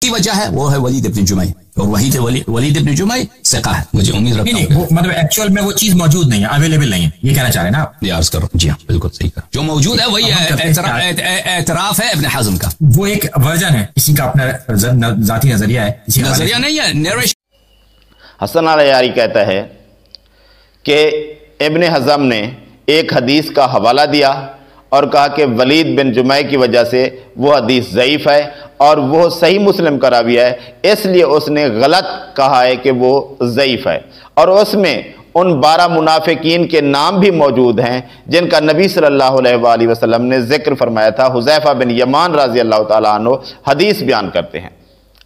کی وجہ ہے وہ ہے ولید ابن جمعہ، اور وہی تھے ولید ابن جمعہ ثقہ ہے، مجھے امید رکھتا ہوں مطلب ایکچوئل میں وہ چیز موجود نہیں ہے، اویلیبل نہیں ہے، یہ کہنا چاہ رہے ہیں نا آپ؟ یہ عرض کر رہا ہوں، جی ہاں بالکل صحیح کہا، جو موجود ہے وہی اعتراف ہے ابن حزم کا، وہ ایک ورژن ہے، اسی کا اپنا ذاتی نظریہ ہے، نظریہ نہیں ہے، نیریشن۔ حسن العیاری کہتا ہے کہ ابن حزم نے ایک حدیث کا حوالہ دیا اور کہا کہ ولید بن جمعہ کی وجہ سے وہ حدیث ضعیف ہے اور وہ صحیح مسلم کا راوی ہے، اس لیے اس نے غلط کہا ہے کہ وہ ضعیف ہے، اور اس میں ان 12 منافقین کے نام بھی موجود ہیں جن کا نبی صلی اللہ علیہ وآلہ وسلم نے ذکر فرمایا تھا۔ حذیفہ بن یمان رضی اللہ تعالیٰ عنہ حدیث بیان کرتے ہیں،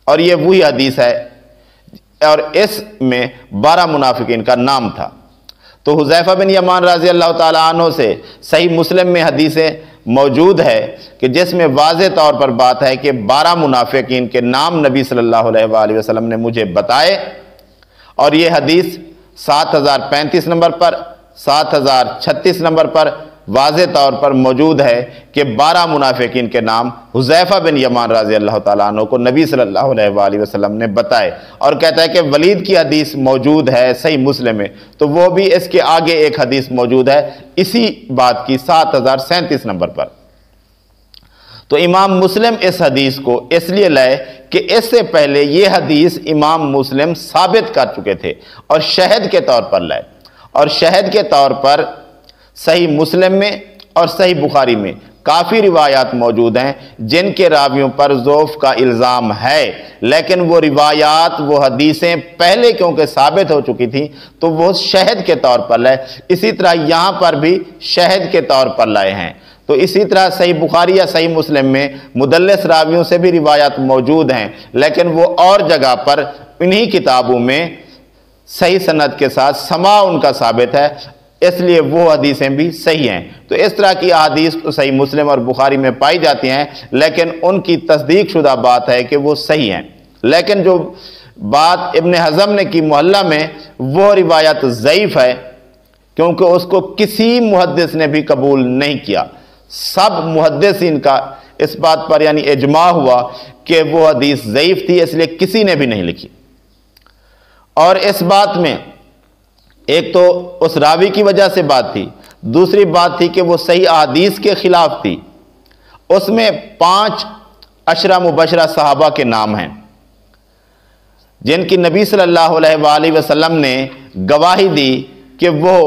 اور یہ وہی حدیث ہے، اور اس میں 12 منافقین کا نام تھا۔ تو حذیفہ بن یمان رضی اللہ تعالیٰ عنہ سے صحیح مسلم میں حدیثیں موجود ہے کہ جس میں واضح طور پر بات ہے کہ 12 منافقین کے نام نبی صلی اللہ علیہ وآلہ وسلم نے مجھے بتائے، اور یہ حدیث 7035 نمبر پر، 7036 نمبر پر واضح طور پر موجود ہے کہ 12 منافقین کے نام حذیفہ بن یمان رضی اللہ تعالیٰ عنہ کو نبی صلی اللہ علیہ وآلہ وسلم نے بتائے، اور کہتا ہے کہ ولید کی حدیث موجود ہے صحیح مسلم میں، تو وہ بھی اس کے آگے ایک حدیث موجود ہے اسی بات کی 7037 نمبر پر۔ تو امام مسلم اس حدیث کو اس لیے لائے کہ اس سے پہلے یہ حدیث امام مسلم ثابت کر چکے تھے اور شہد کے طور پر لائے، اور شہد کے طور پر صحیح مسلم میں اور صحیح بخاری میں کافی روایات موجود ہیں جن کے راویوں پر ضعف کا الزام ہے، لیکن وہ روایات وہ حدیثیں پہلے کیونکہ ثابت ہو چکی تھیں تو وہ شہد کے طور پر لائے، اسی طرح یہاں پر بھی شہد کے طور پر لائے ہیں۔ تو اسی طرح صحیح بخاری یا صحیح مسلم میں مدلس راویوں سے بھی روایات موجود ہیں، لیکن وہ اور جگہ پر انہی کتابوں میں صحیح سند کے ساتھ سماع ان کا ثابت ہے، اس لیے وہ حدیثیں بھی صحیح ہیں۔ تو اس طرح کی احادیث تو صحیح مسلم اور بخاری میں پائی جاتی ہیں، لیکن ان کی تصدیق شدہ بات ہے کہ وہ صحیح ہیں، لیکن جو بات ابن حزم نے کی محلہ میں وہ روایت ضعیف ہے، کیونکہ اس کو کسی محدث نے بھی قبول نہیں کیا۔ سب محدثین کا اس بات پر یعنی اجماع ہوا کہ وہ حدیث ضعیف تھی، اس لیے کسی نے بھی نہیں لکھی۔ اور اس بات میں ایک تو اس راوی کی وجہ سے بات تھی، دوسری بات تھی کہ وہ صحیح احادیث کے خلاف تھی۔ اس میں 5 عشرہ مبشرہ صحابہ کے نام ہیں جن کی نبی صلی اللہ علیہ وآلہ وسلم نے گواہی دی کہ وہ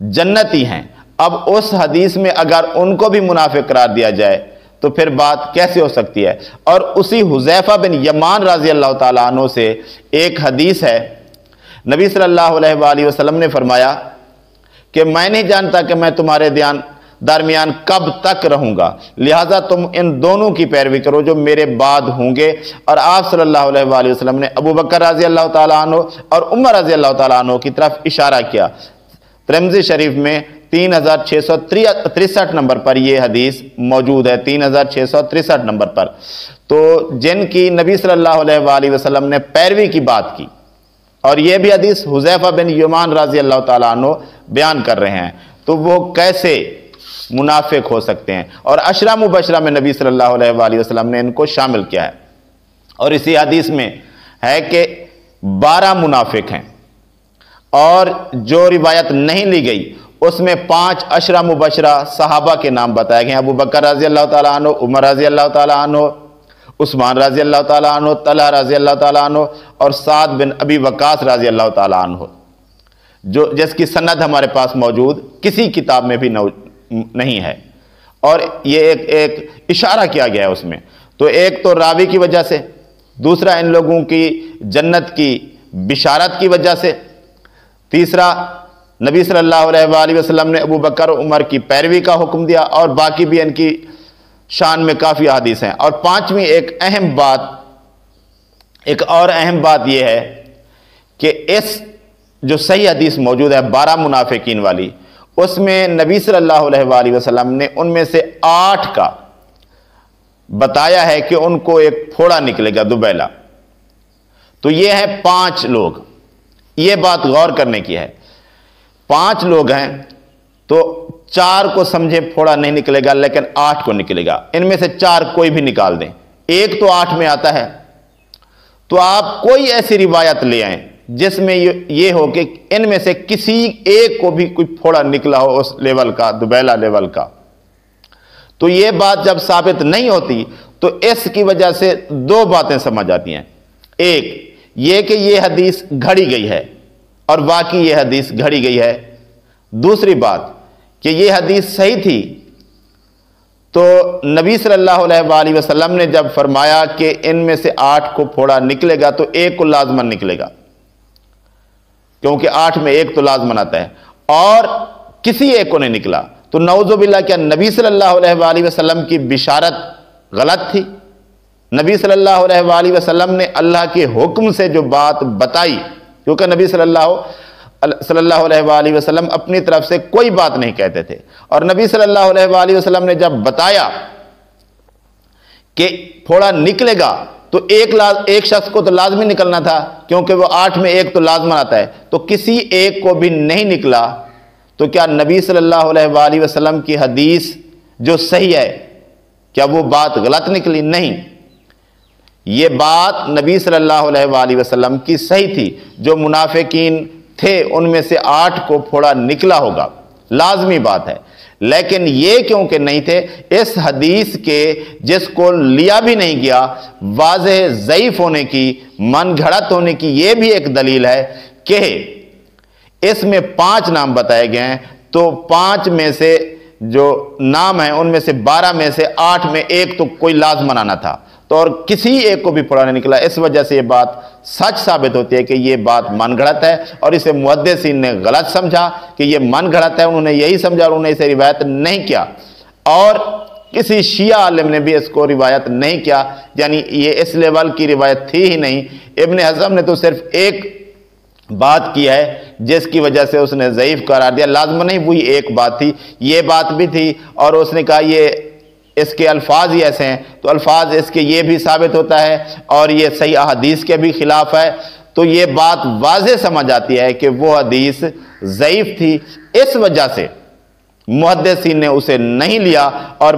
جنتی ہیں۔ اب اس حدیث میں اگر ان کو بھی منافق قرار دیا جائے تو پھر بات کیسے ہو سکتی ہے؟ اور اسی حذیفہ بن یمان رضی اللہ تعالیٰ عنہ سے ایک حدیث ہے، نبی صلی اللہ علیہ وآلہ وسلم نے فرمایا کہ میں نہیں جانتا کہ میں تمہارے درمیان کب تک رہوں گا، لہٰذا تم ان دونوں کی پیروی کرو جو میرے بعد ہوں گے۔ اور آپ صلی اللہ علیہ وآلہ وسلم نے ابو بکر رضی اللہ تعالیٰ عنہ اور عمر رضی اللہ تعالیٰ عنہ کی طرف اشارہ کیا۔ ترمذی شریف میں 3663 نمبر پر یہ حدیث موجود ہے، 3663 نمبر پر، تو جن کی نبی صلی اللہ علیہ وآلہ وسلم نے پیروی کی بات کی، اور یہ بھی حدیث حذیفہ بن یمان رضی اللہ تعالیٰ عنہ بیان کر رہے ہیں، تو وہ کیسے منافق ہو سکتے ہیں؟ اور عشرہ مبشرہ میں نبی صلی اللہ علیہ وآلہ وسلم نے ان کو شامل کیا ہے، اور اسی حدیث میں ہے کہ 12 منافق ہیں، اور جو روایت نہیں لی گئی اس میں 5 عشرہ مبشرہ صحابہ کے نام بتائے گئے ہیں، ابو بکر رضی اللہ تعالیٰ عنہ، عمر رضی اللہ تعالیٰ عنہ، عثمان رضی اللہ تعالیٰ عنہ، طلحہ رضی اللہ تعالیٰ عنہ، اور سعد بن ابی وقاص رضی اللہ تعالیٰ عنہ، جس کی سند ہمارے پاس موجود کسی کتاب میں بھی نہیں ہے، اور یہ ایک اشارہ کیا گیا ہے اس میں۔ تو ایک تو راوی کی وجہ سے، دوسرا ان لوگوں کی جنت کی بشارت کی وجہ سے، تیسرا نبی صلی اللہ علیہ وآلہ وسلم نے ابو بکر و عمر کی پیروی کا حکم دیا، اور باقی بھی ان کی شان میں کافی حدیث ہیں۔ اور پانچویں ایک اور اہم بات یہ ہے کہ اس جو صحیح حدیث موجود ہے 12 منافقین والی، اس میں نبی صلی اللہ علیہ وآلہ وسلم نے ان میں سے 8 کا بتایا ہے کہ ان کو ایک پھوڑا نکلے گا، دوبیلا۔ تو یہ ہے 5 لوگ، یہ بات غور کرنے کی ہے۔ 5 لوگ ہیں تو 4 کو سمجھے پھوڑا نہیں نکلے گا، لیکن 8 کو نکلے گا، ان میں سے 4 کوئی بھی نکال دیں، ایک تو 8 میں آتا ہے، تو آپ کوئی ایسی روایت لے آئیں جس میں یہ ہو کہ ان میں سے کسی ایک کو بھی کوئی پھوڑا نکلا ہو اس لیول کا، دبیلا لیول کا، تو یہ بات جب ثابت نہیں ہوتی تو اس کی وجہ سے دو باتیں سمجھ آتی ہیں۔ ایک یہ کہ یہ حدیث گھڑی گئی ہے اور واقعی یہ حدیث گھڑی گئی ہے، دوسری بات کہ یہ حدیث صحیح تھی تو نبی صلی اللہ علیہ وآلہ وسلم نے جب فرمایا کہ ان میں سے 8 کو پھوڑا نکلے گا تو ایک کو لازمن نکلے گا، کیونکہ 8 میں ایک تو لازمن آتا ہے، اور کسی ایک کو نہیں نکلا، تو نعوذ باللہ کیا نبی صلی اللہ علیہ وآلہ وسلم کی بشارت غلط تھی؟ نبی صلی اللہ علیہ وآلہ وسلم نے اللہ کے حکم سے جو بات بتائی، کیونکہ نبی صلی اللہ علیہ وآلہ وسلم اپنی طرف سے کوئی بات نہیں کہتے تھے، اور نبی صلی اللہ علیہ وآلہ وسلم نے جب بتایا کہ پھوڑا نکلے گا تو ایک شخص کو تو لازمی نکلنا تھا، کیونکہ وہ 8 میں ایک تو لازمن آتا ہے، تو کسی ایک کو بھی نہیں نکلا، تو کیا نبی صلی اللہ علیہ وآلہ وسلم کی حدیث جو صحیح ہے کیا وہ بات غلط نکلی؟ نہیں، یہ بات نبی صلی اللہ علیہ وآلہ وسلم کی صحیح تھی۔ جو منافقین تھے ان میں سے 8 کو پھوڑا نکلا ہوگا، لازمی بات ہے، لیکن یہ کیونکہ نہیں تھے، اس حدیث کے جس کو لیا بھی نہیں گیا، واضح ضعیف ہونے کی، من گھڑت ہونے کی یہ بھی ایک دلیل ہے کہ اس میں 5 نام بتائے گئے ہیں، تو 5 میں سے جو نام ہیں ان میں سے 12 میں سے 8 میں ایک تو کوئی لازمن آنا تھا، تو اور کسی ایک کو بھی پھوڑا نہیں نکلا، اس وجہ سے یہ بات سچ ثابت ہوتی ہے کہ یہ بات من گھڑت ہے، اور اسے محدثین نے غلط سمجھا کہ یہ من گھڑت ہے، انہوں نے یہی سمجھا اور انہوں نے اسے روایت نہیں کیا، اور کسی شیعہ عالم نے بھی اس کو روایت نہیں کیا، یعنی یہ اس لیول کی روایت تھی ہی نہیں۔ ابن حزم نے تو صرف ایک بات کی ہے جس کی وجہ سے اس نے ضعیف قرار دیا، لازم نہیں وہی ایک بات تھی، یہ بات بھی تھی، اور اس نے کہا یہ اس کے الفاظ ہی ایسے ہیں، تو الفاظ اس کے یہ بھی ثابت ہوتا ہے اور یہ صحیح احادیث کے بھی خلاف ہے، تو یہ بات واضح سمجھ آتی ہے کہ وہ حدیث ضعیف تھی، اس وجہ سے محدثین نے اسے نہیں لیا اور